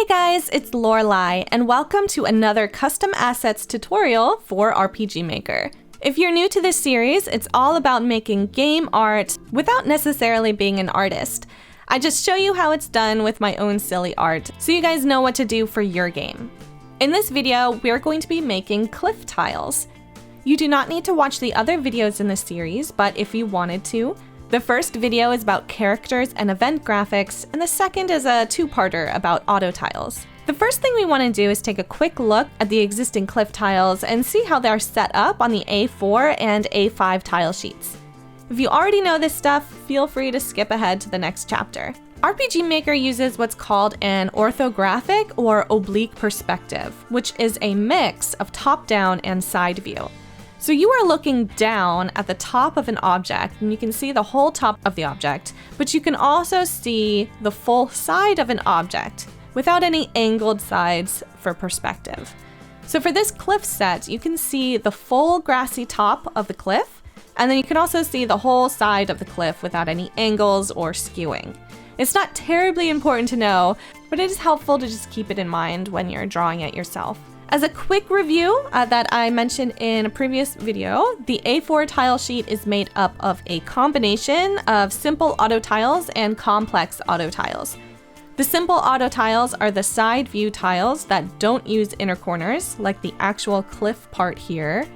Hey guys, it's Lorelei, and welcome to another custom assets tutorial for RPG Maker. If you're new to this series, it's all about making game art without necessarily being an artist. I just show you how it's done with my own silly art, so you guys know what to do for your game. In this video, we're going to be making cliff tiles. You do not need to watch the other videos in this series, but if you wanted to, the first video is about characters and event graphics, and the second is a two-parter about auto tiles. The first thing we want to do is take a quick look at the existing cliff tiles and see how they're set up on the A4 and A5 tile sheets. If you already know this stuff, feel free to skip ahead to the next chapter. RPG Maker uses what's called an orthographic or oblique perspective, which is a mix of top-down and side view. So you are looking down at the top of an object, and you can see the whole top of the object, but you can also see the full side of an object without any angled sides for perspective. So for this cliff set, you can see the full grassy top of the cliff, and then you can also see the whole side of the cliff without any angles or skewing. It's not terribly important to know, but it is helpful to just keep it in mind when you're drawing it yourself. As a quick review that I mentioned in a previous video, the A4 tile sheet is made up of a combination of simple auto tiles and complex auto tiles. The simple auto tiles are the side view tiles that don't use inner corners, like the actual cliff part here.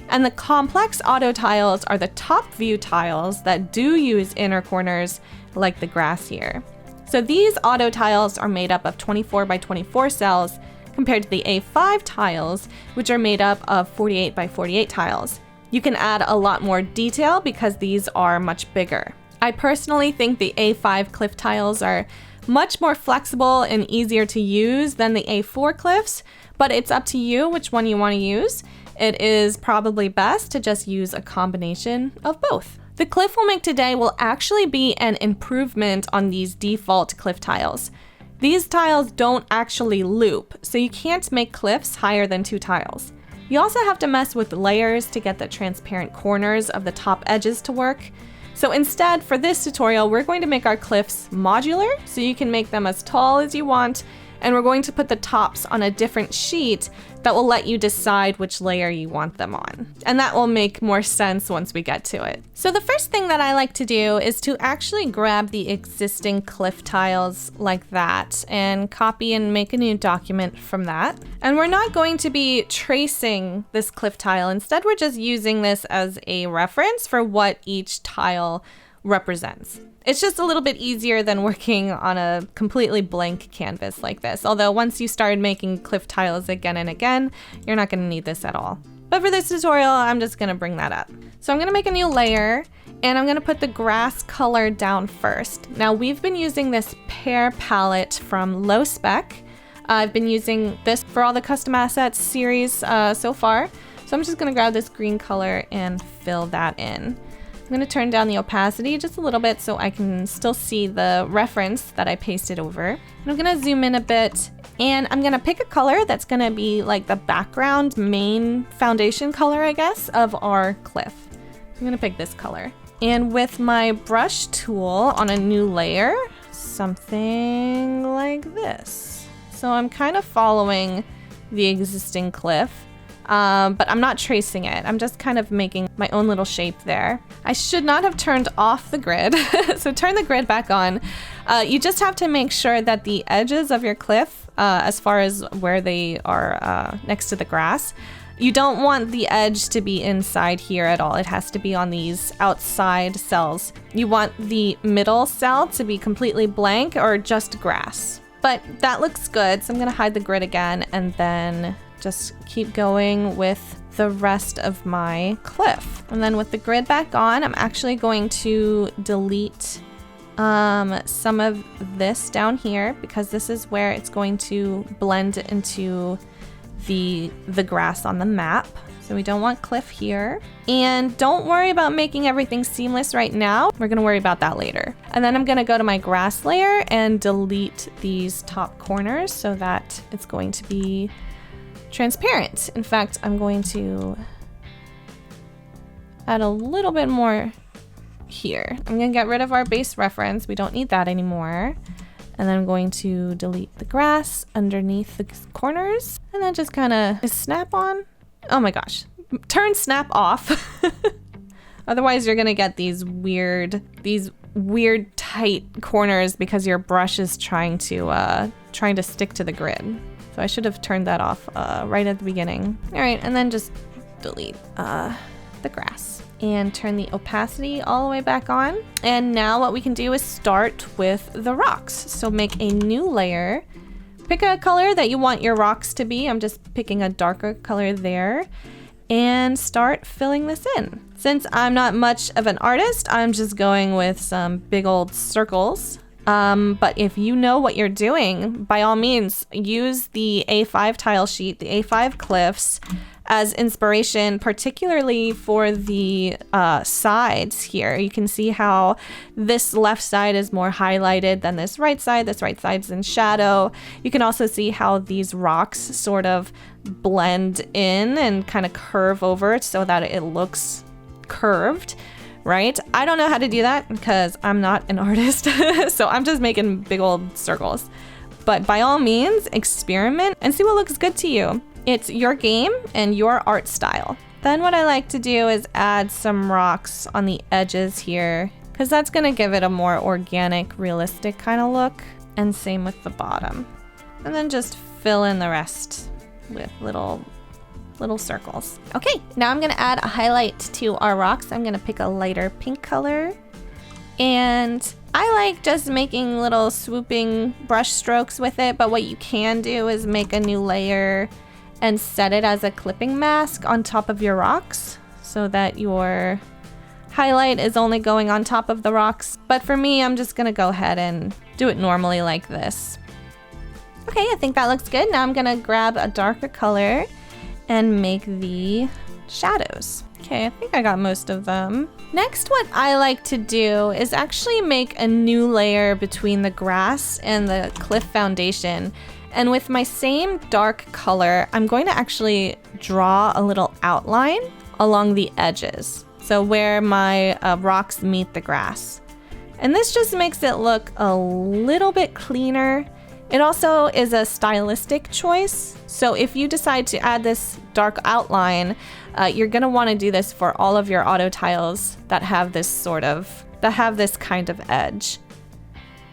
And the complex auto tiles are the top view tiles that do use inner corners, like the grass here. So these auto tiles are made up of 24 by 24 cells, compared to the A5 tiles, which are made up of 48 by 48 tiles. You can add a lot more detail because these are much bigger. I personally think the A5 cliff tiles are much more flexible and easier to use than the A4 cliffs, but it's up to you which one you want to use. It is probably best to just use a combination of both. The cliff we'll make today will actually be an improvement on these default cliff tiles. These tiles don't actually loop, so you can't make cliffs higher than 2 tiles. You also have to mess with layers to get the transparent corners of the top edges to work. So instead, for this tutorial, we're going to make our cliffs modular, so you can make them as tall as you want, and we're going to put the tops on a different sheet that will let you decide which layer you want them on. And that will make more sense once we get to it. So the first thing that I like to do is to actually grab the existing cliff tiles like that and copy and make a new document from that. And we're not going to be tracing this cliff tile. Instead, we're just using this as a reference for what each tile represents. It's just a little bit easier than working on a completely blank canvas like this. Although once you started making cliff tiles again and again, you're not going to need this at all. But for this tutorial, I'm just going to bring that up. So I'm going to make a new layer, and I'm going to put the grass color down first. Now we've been using this pear palette from Low Spec. I've been using this for all the custom assets series so far. So I'm just going to grab this green color and fill that in. I'm going to turn down the opacity just a little bit so I can still see the reference that I pasted over. And I'm going to zoom in a bit, and I'm going to pick a color that's going to be like the background main foundation color, I guess, of our cliff. I'm going to pick this color. And with my brush tool on a new layer, something like this. So I'm kind of following the existing cliff. But I'm not tracing it. I'm just kind of making my own little shape there. I should not have turned off the grid, so turn the grid back on. You just have to make sure that the edges of your cliff, as far as where they are next to the grass, you don't want the edge to be inside here at all. It has to be on these outside cells. You want the middle cell to be completely blank or just grass. But that looks good, so I'm gonna hide the grid again and then just keep going with the rest of my cliff. And then with the grid back on, I'm actually going to delete some of this down here because this is where it's going to blend into the grass on the map. So we don't want cliff here. And don't worry about making everything seamless right now. We're gonna worry about that later. And then I'm gonna go to my grass layer and delete these top corners so that it's going to be transparent. In fact, I'm going to add a little bit more here. I'm gonna get rid of our base reference. We don't need that anymore. And then I'm going to delete the grass underneath the corners and then just kind of snap on. Oh my gosh, turn snap off. Otherwise you're gonna get these weird tight corners because your brush is trying to stick to the grid. So I should have turned that off right at the beginning. All right, and then just delete the grass and turn the opacity all the way back on. And now what we can do is start with the rocks. So make a new layer. Pick a color that you want your rocks to be. I'm just picking a darker color there. And start filling this in. Since I'm not much of an artist, I'm just going with some big old circles. But if you know what you're doing, by all means, use the A5 tile sheet, the A5 cliffs, as inspiration, particularly for the sides here. You can see how this left side is more highlighted than this right side. This right side's in shadow. You can also see how these rocks sort of blend in and kind of curve over so that it looks curved, right? I don't know how to do that because I'm not an artist, so I'm just making big old circles. But by all means, experiment and see what looks good to you. It's your game and your art style. Then what I like to do is add some rocks on the edges here because that's gonna give it a more organic, realistic kind of look. And same with the bottom. And then just fill in the rest with little circles. Okay, now I'm gonna add a highlight to our rocks. I'm gonna pick a lighter pink color. And I like just making little swooping brush strokes with it, but what you can do is make a new layer and set it as a clipping mask on top of your rocks so that your highlight is only going on top of the rocks. But for me, I'm just gonna go ahead and do it normally like this. Okay, I think that looks good. Now I'm gonna grab a darker color and make the shadows. Okay, I think I got most of them. Next, what I like to do is actually make a new layer between the grass and the cliff foundation. And with my same dark color, I'm going to actually draw a little outline along the edges. So where my rocks meet the grass. And this just makes it look a little bit cleaner. It also is a stylistic choice. So if you decide to add this dark outline, you're gonna wanna do this for all of your auto tiles that have this kind of edge.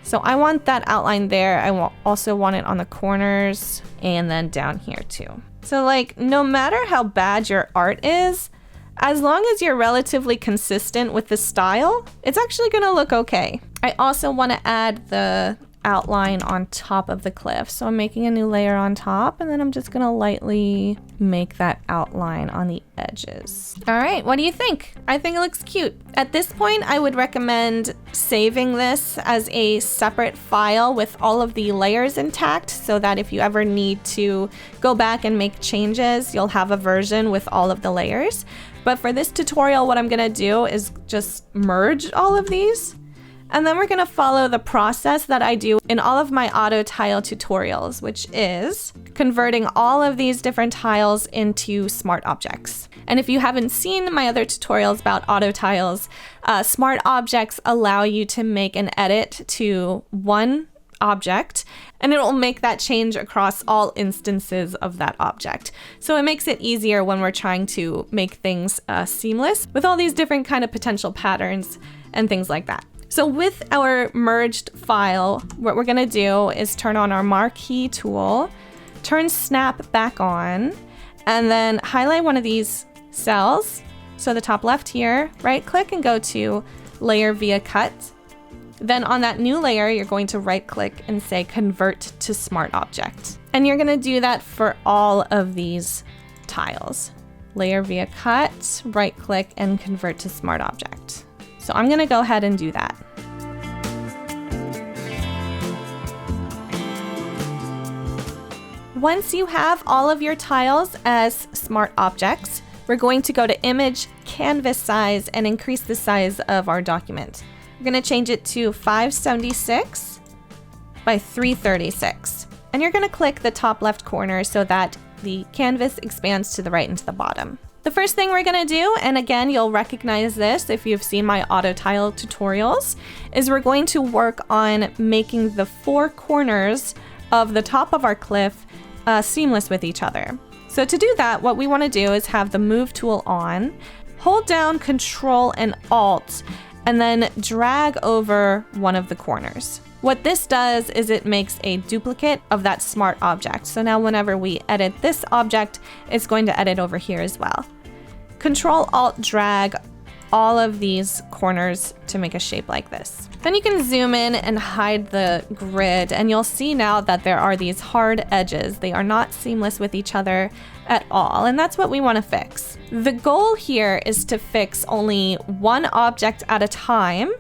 So I want that outline there. I also want it on the corners and then down here too. So like, no matter how bad your art is, as long as you're relatively consistent with the style, it's actually gonna look okay. I also wanna add the outline on top of the cliff. So I'm making a new layer on top and then I'm just gonna lightly make that outline on the edges. All right, what do you think? I think it looks cute. At this point, I would recommend saving this as a separate file with all of the layers intact so that if you ever need to go back and make changes, you'll have a version with all of the layers. But for this tutorial, what I'm gonna do is just merge all of these. And then we're gonna follow the process that I do in all of my auto tile tutorials, which is converting all of these different tiles into smart objects. And if you haven't seen my other tutorials about auto tiles, smart objects allow you to make an edit to one object and it will make that change across all instances of that object. So it makes it easier when we're trying to make things seamless with all these different kind of potential patterns and things like that. So with our merged file, what we're gonna do is turn on our marquee tool, turn snap back on, and then highlight one of these cells. So the top left here, right click and go to layer via cut. Then on that new layer, you're going to right click and say convert to smart object. And you're gonna do that for all of these tiles. Layer via cut, right click and convert to smart object. So I'm gonna go ahead and do that. Once you have all of your tiles as smart objects, we're going to go to image, canvas size, and increase the size of our document. We're gonna change it to 576 by 336. And you're gonna click the top left corner so that the canvas expands to the right and to the bottom. The first thing we're gonna do, and again, you'll recognize this if you've seen my auto tile tutorials, is we're going to work on making the 4 corners of the top of our cliff seamless with each other. So to do that, what we wanna do is have the move tool on, hold down Control and Alt, and then drag over one of the corners. What this does is it makes a duplicate of that smart object. So now whenever we edit this object, it's going to edit over here as well. Control Alt drag all of these corners to make a shape like this. Then you can zoom in and hide the grid, and you'll see now that there are these hard edges. They are not seamless with each other at all, and that's what we want to fix. The goal here is to fix only one object at a time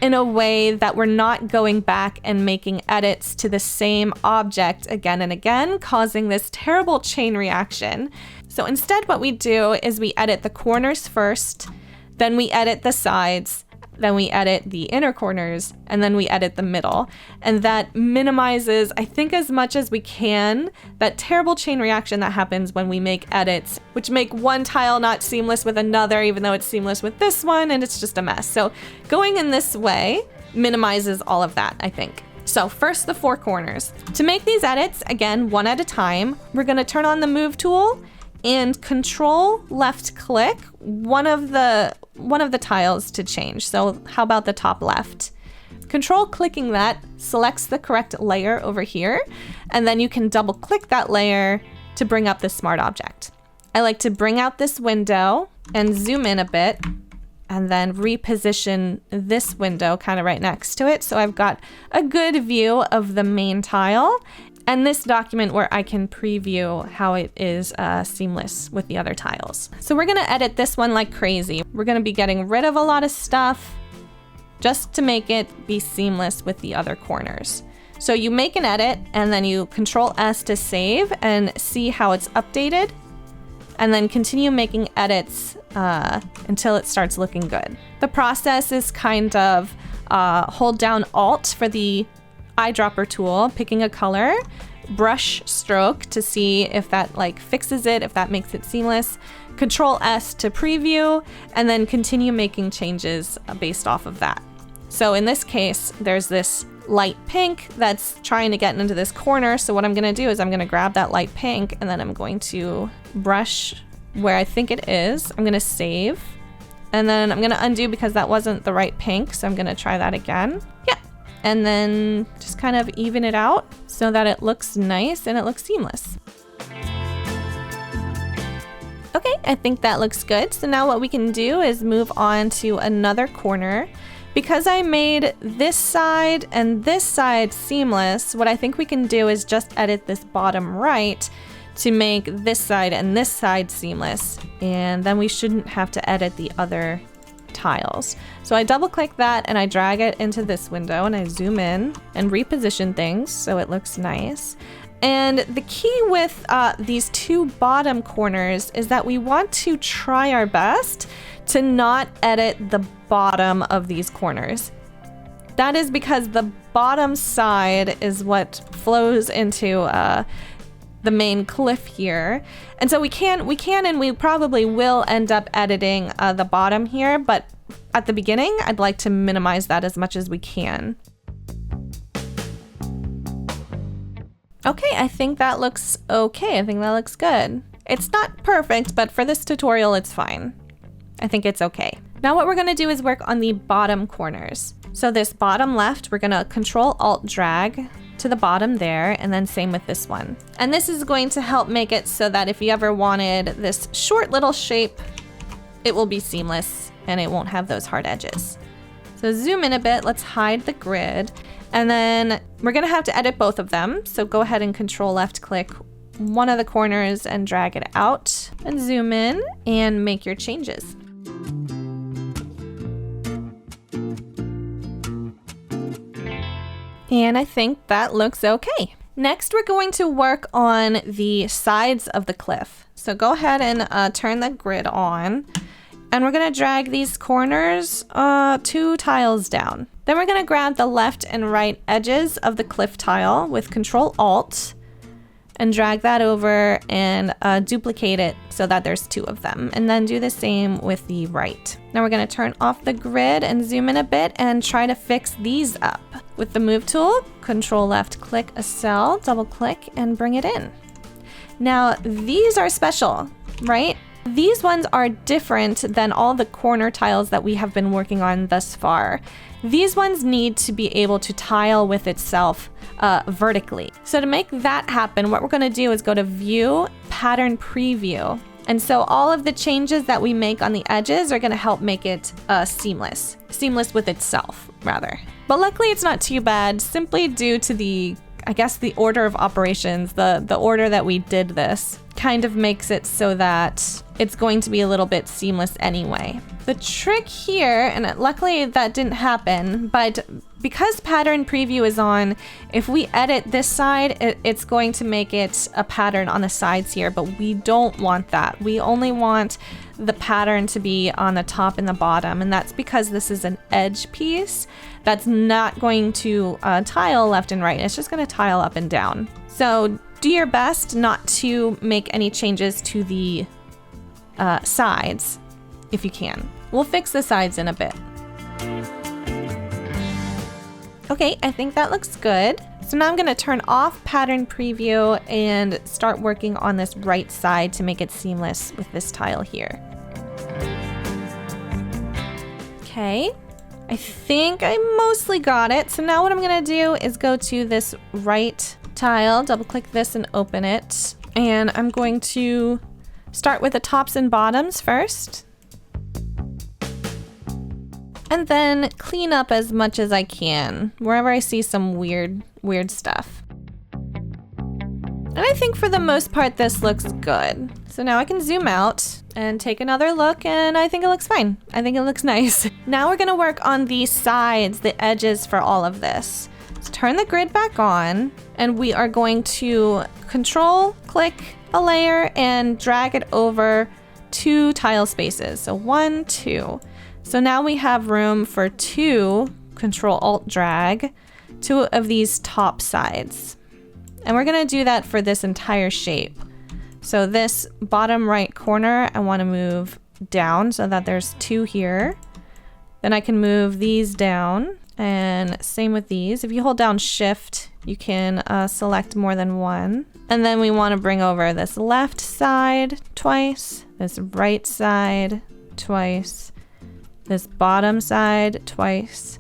in a way that we're not going back and making edits to the same object again and again, causing this terrible chain reaction. So instead what we do is we edit the corners first, then we edit the sides, then we edit the inner corners, and then we edit the middle. And that minimizes, I think, as much as we can, that terrible chain reaction that happens when we make edits, which make one tile not seamless with another, even though it's seamless with this one, and it's just a mess. So going in this way minimizes all of that, I think. So first, the 4 corners. To make these edits, again, one at a time, we're gonna turn on the move tool and Control left click one of the tiles to change. So how about the top left? Control clicking that selects the correct layer over here, and then you can double click that layer to bring up the smart object. I like to bring out this window and zoom in a bit, and then reposition this window kind of right next to it. So I've got a good view of the main tile and this document where I can preview how it is seamless with the other tiles. So we're gonna edit this one like crazy. We're gonna be getting rid of a lot of stuff just to make it be seamless with the other corners. So you make an edit and then you Control S to save and see how it's updated, and then continue making edits until it starts looking good. The process is kind of hold down Alt for the eyedropper tool, picking a color, brush stroke to see if that like fixes it, if that makes it seamless, Control S to preview, and then continue making changes based off of that. So in this case, there's this light pink that's trying to get into this corner. So what I'm gonna do is I'm gonna grab that light pink and then I'm going to brush where I think it is. I'm gonna save, and then I'm gonna undo because that wasn't the right pink. So I'm gonna try that again. Yeah. And then just kind of even it out so that it looks nice and it looks seamless. Okay, I think that looks good. So now what we can do is move on to another corner. Because I made this side and this side seamless, what I think we can do is just edit this bottom right to make this side and this side seamless. And then we shouldn't have to edit the other tiles. So I double click that and I drag it into this window and I zoom in and reposition things so it looks nice. And the key with these 2 bottom corners is that we want to try our best to not edit the bottom of these corners. That is because the bottom side is what flows into the main cliff here. And so we can and we probably will end up editing the bottom here, but at the beginning, I'd like to minimize that as much as we can. Okay, I think that looks okay. I think that looks good. It's not perfect, but for this tutorial, it's fine. I think it's okay. Now what we're gonna do is work on the bottom corners. So this bottom left, we're gonna Control Alt drag to the bottom there, and then same with this one. And this is going to help make it so that if you ever wanted this short little shape, it will be seamless and it won't have those hard edges. So zoom in a bit, let's hide the grid, and then we're gonna have to edit both of them. So go ahead and Control left click one of the corners and drag it out, and zoom in and make your changes. And I think that looks okay. Next, we're going to work on the sides of the cliff. So go ahead and turn the grid on, and we're gonna drag these corners 2 tiles down. Then we're gonna grab the left and right edges of the cliff tile with Control Alt, and drag that over and duplicate it so that there's 2 of them. And then do the same with the right. Now we're gonna turn off the grid and zoom in a bit and try to fix these up. With the move tool, Control left click a cell, double click and bring it in. Now these are special, right? These ones are different than all the corner tiles that we have been working on thus far. These ones need to be able to tile with itself vertically. So to make that happen, what we're gonna do is go to View, Pattern Preview. And so all of the changes that we make on the edges are gonna help make it seamless with itself, rather. But luckily it's not too bad, simply due to the order of operations, the order that we did this kind of makes it so that it's going to be a little bit seamless anyway. The trick here, and luckily that didn't happen, but because pattern preview is on, if we edit this side, it's going to make it a pattern on the sides here, but we don't want that. We only want the pattern to be on the top and the bottom, and that's because this is an edge piece that's not going to tile left and right. It's just going to tile up and down. So do your best not to make any changes to the sides if you can. We'll fix the sides in a bit. Okay, I think that looks good. So now I'm going to turn off pattern preview and start working on this right side to make it seamless with this tile here. Okay, I think I mostly got it. So now what I'm going to do is go to this right tile, double click this and open it. And I'm going to start with the tops and bottoms first. And then clean up as much as I can wherever I see some weird stuff. And I think for the most part this looks good. So now I can zoom out and take another look, and I think it looks fine. I think it looks nice. Now we're gonna work on the sides, the edges for all of this. So turn the grid back on, and we are going to Control click a layer and drag it over 2 tile spaces. So 1, 2. So now we have room for 2, Control Alt drag, 2 of these top sides. And we're gonna do that for this entire shape. So this bottom right corner, I wanna move down so that there's 2 here. Then I can move these down, and same with these. If you hold down Shift, you can select more than 1. And then we wanna bring over this left side twice, this right side twice, this bottom side twice,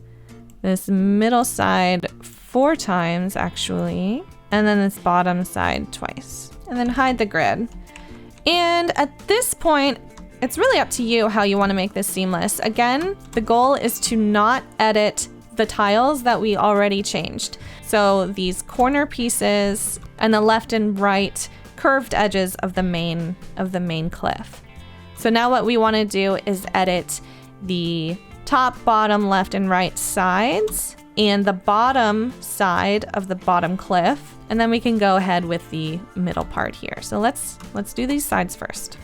this middle side 4 times actually, and then this bottom side twice. And then hide the grid. And at this point, it's really up to you how you want to make this seamless. Again, the goal is to not edit the tiles that we already changed. So these corner pieces and the left and right curved edges of the main cliff. So now what we want to do is edit the top, bottom, left, and right sides and the bottom side of the bottom cliff. And then we can go ahead with the middle part here. So let's do these sides first.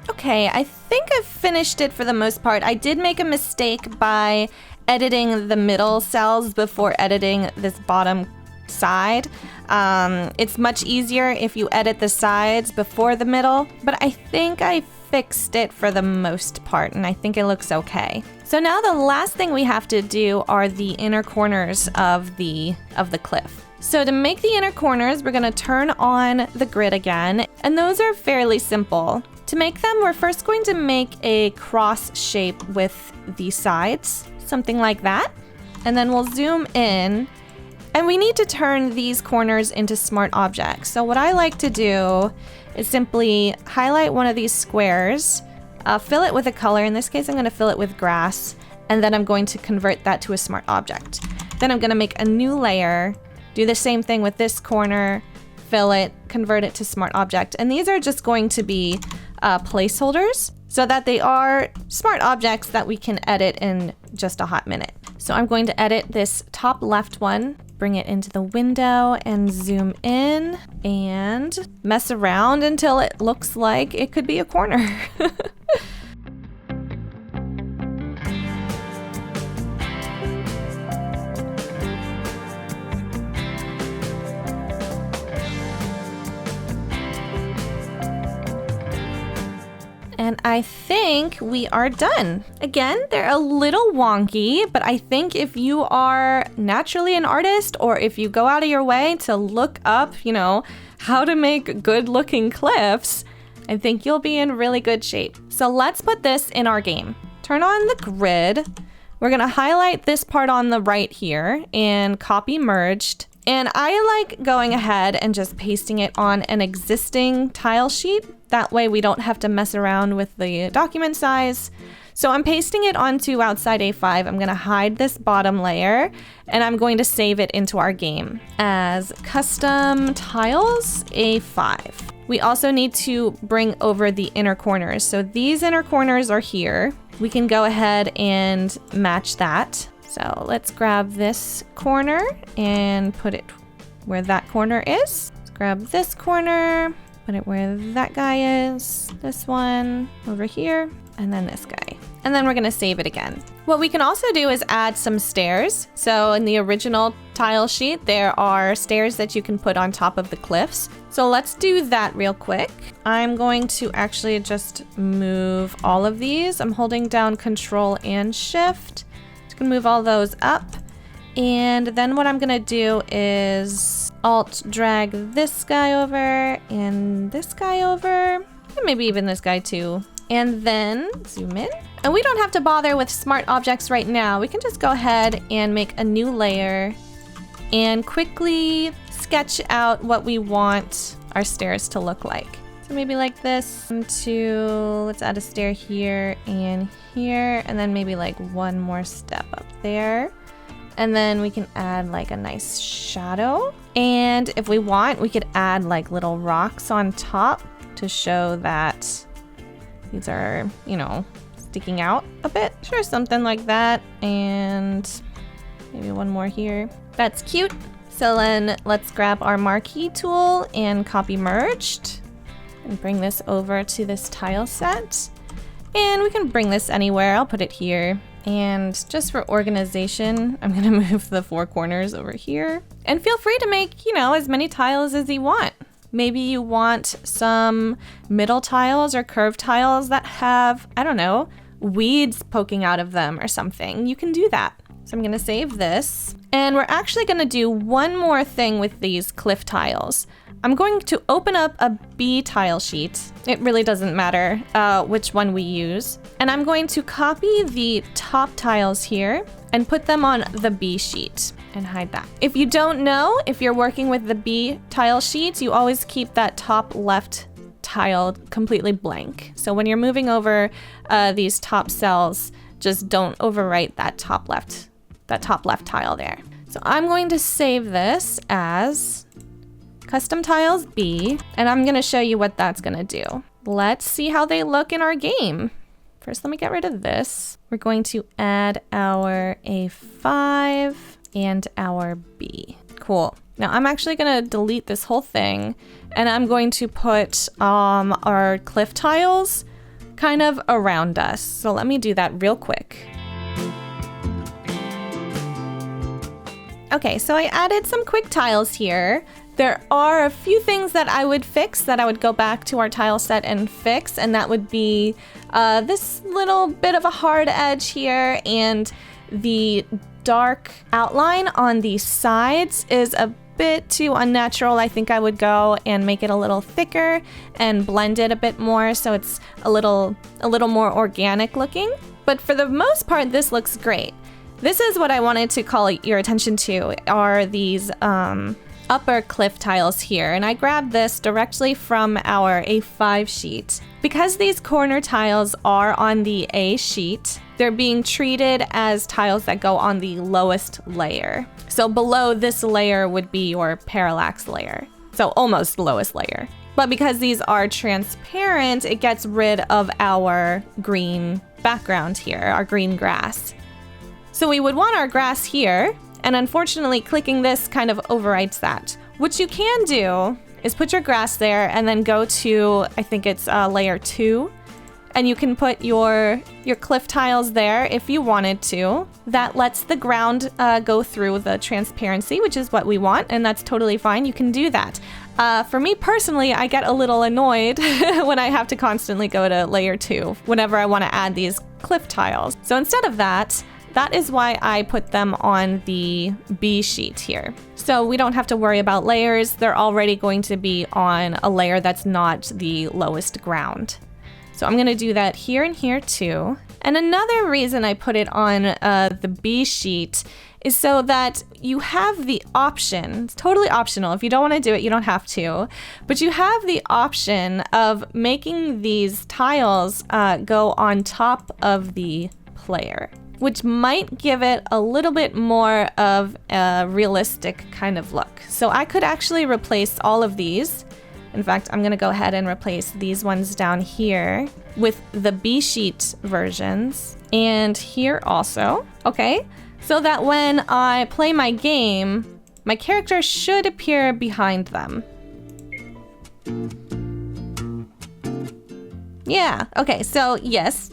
Okay, I think I've finished it for the most part. I did make a mistake by editing the middle cells before editing this bottom side. It's much easier if you edit the sides before the middle, but I think I fixed it for the most part, and I think it looks okay. So now the last thing we have to do are the inner corners of the cliff. So to make the inner corners, we're gonna turn on the grid again, and those are fairly simple. To make them, we're first going to make a cross shape with the sides, something like that. And then we'll zoom in, and we need to turn these corners into smart objects. So what I like to do is simply highlight one of these squares, fill it with a color. In this case, I'm gonna fill it with grass, and then I'm going to convert that to a smart object. Then I'm gonna make a new layer, do the same thing with this corner, fill it, convert it to smart object. And these are just going to be placeholders so that they are smart objects that we can edit in just a hot minute. So I'm going to edit this top left one, bring it into the window and zoom in and mess around until it looks like it could be a corner. I think we are done. Again, they're a little wonky, but I think if you are naturally an artist, or if you go out of your way to look up, how to make good looking cliffs, I think you'll be in really good shape. So let's put this in our game. Turn on the grid. We're gonna highlight this part on the right here and copy merged. And I like going ahead and just pasting it on an existing tile sheet. That way we don't have to mess around with the document size. So I'm pasting it onto outside A5. I'm gonna hide this bottom layer and I'm going to save it into our game as custom tiles A5. We also need to bring over the inner corners. So these inner corners are here. We can go ahead and match that. So let's grab this corner and put it where that corner is. Let's grab this corner, put it where that guy is. This one over here, and then this guy. And then we're gonna save it again. What we can also do is add some stairs. So in the original tile sheet, there are stairs that you can put on top of the cliffs. So let's do that real quick. I'm going to actually just move all of these. I'm holding down Control and Shift. Just gonna move all those up. And then what I'm gonna do is Alt drag this guy over and this guy over, and maybe even this guy too. And then zoom in. And we don't have to bother with smart objects right now. We can just go ahead and make a new layer and quickly sketch out what we want our stairs to look like. So maybe like this. Let's add a stair here and here, and then maybe like one more step up there. And then we can add like a nice shadow. And if we want, we could add like little rocks on top to show that these are, sticking out a bit. Sure, something like that. And maybe one more here. That's cute. So then let's grab our marquee tool and copy merged and bring this over to this tile set. And we can bring this anywhere. I'll put it here. And just for organization, I'm gonna move the four corners over here. And feel free to make, as many tiles as you want. Maybe you want some middle tiles or curved tiles that have, weeds poking out of them or something. You can do that. So I'm gonna save this. And we're actually gonna do one more thing with these cliff tiles. I'm going to open up a B tile sheet. It really doesn't matter which one we use. And I'm going to copy the top tiles here and put them on the B sheet and hide that. If you don't know, if you're working with the B tile sheets, you always keep that top left tile completely blank. So when you're moving over these top cells, just don't overwrite that top left tile there. So I'm going to save this as Custom Tiles B, and I'm gonna show you what that's gonna do. Let's see how they look in our game. First, let me get rid of this. We're going to add our A5 and our B. Cool. Now I'm actually gonna delete this whole thing, and I'm going to put our cliff tiles kind of around us. So let me do that real quick. Okay, so I added some quick tiles here. There are a few things that I would fix, that I would go back to our tile set and fix, and that would be this little bit of a hard edge here, and the dark outline on the sides is a bit too unnatural. I think I would go and make it a little thicker and blend it a bit more so it's a little more organic looking. But for the most part, this looks great. This is what I wanted to call your attention to, are these upper cliff tiles here, and I grabbed this directly from our A5 sheet. Because these corner tiles are on the A sheet, they're being treated as tiles that go on the lowest layer. So below this layer would be your parallax layer, so almost the lowest layer. But because these are transparent, it gets rid of our green background here, our green grass. So we would want our grass here, and unfortunately clicking this kind of overwrites that. What you can do is put your grass there and then go to, I think it's layer 2, and you can put your cliff tiles there if you wanted to. That lets the ground go through the transparency, which is what we want, and that's totally fine. You can do that. For me personally, I get a little annoyed when I have to constantly go to layer 2 whenever I want to add these cliff tiles. So instead of that, that is why I put them on the B sheet here. So we don't have to worry about layers. They're already going to be on a layer that's not the lowest ground. So I'm gonna do that here and here too. And another reason I put it on the B sheet is so that you have the option, it's totally optional. If you don't wanna do it, you don't have to, but you have the option of making these tiles go on top of the player, which might give it a little bit more of a realistic kind of look. So I could actually replace all of these. In fact, I'm gonna go ahead and replace these ones down here with the B sheet versions and here also, okay? So that when I play my game, my character should appear behind them. Yeah, okay, so yes,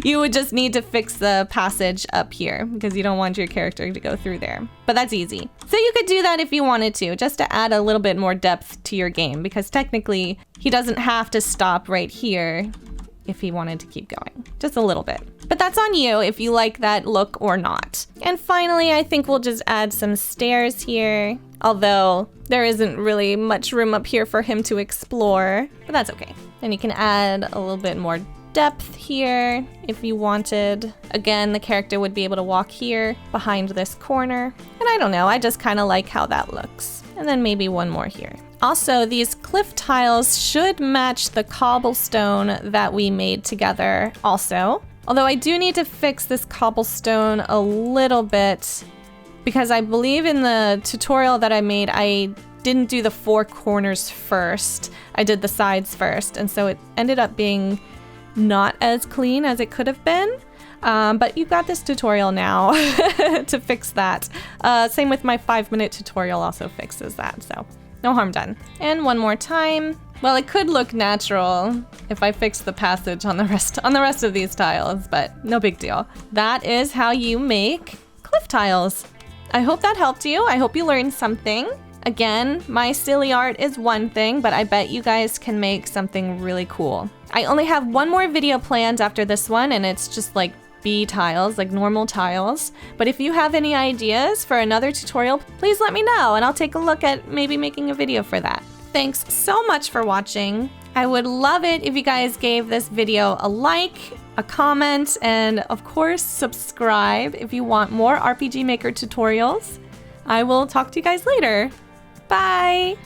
you would just need to fix the passage up here because you don't want your character to go through there, but that's easy. So you could do that if you wanted to, just to add a little bit more depth to your game because technically he doesn't have to stop right here if he wanted to keep going, just a little bit. But that's on you if you like that look or not. And finally, I think we'll just add some stairs here, although there isn't really much room up here for him to explore, but that's okay. Then you can add a little bit more depth here if you wanted. Again, the character would be able to walk here behind this corner. And I don't know, I just kind of like how that looks. And then maybe one more here. Also, these cliff tiles should match the cobblestone that we made together also. Although I do need to fix this cobblestone a little bit because I believe in the tutorial that I made, I didn't do the 4 corners first. I did the sides first, and so it ended up being not as clean as it could have been. But you've got this tutorial now to fix that. Same with my 5-minute tutorial also fixes that, so no harm done. And one more time. Well, it could look natural if I fix the passage on the rest of these tiles, but no big deal. That is how you make cliff tiles. I hope that helped you. I hope you learned something. Again, my silly art is one thing, but I bet you guys can make something really cool. I only have one more video planned after this one, and it's just like B tiles, like normal tiles. But if you have any ideas for another tutorial, please let me know, and I'll take a look at maybe making a video for that. Thanks so much for watching. I would love it if you guys gave this video a like, a comment, and of course, subscribe if you want more RPG Maker tutorials. I will talk to you guys later. Bye!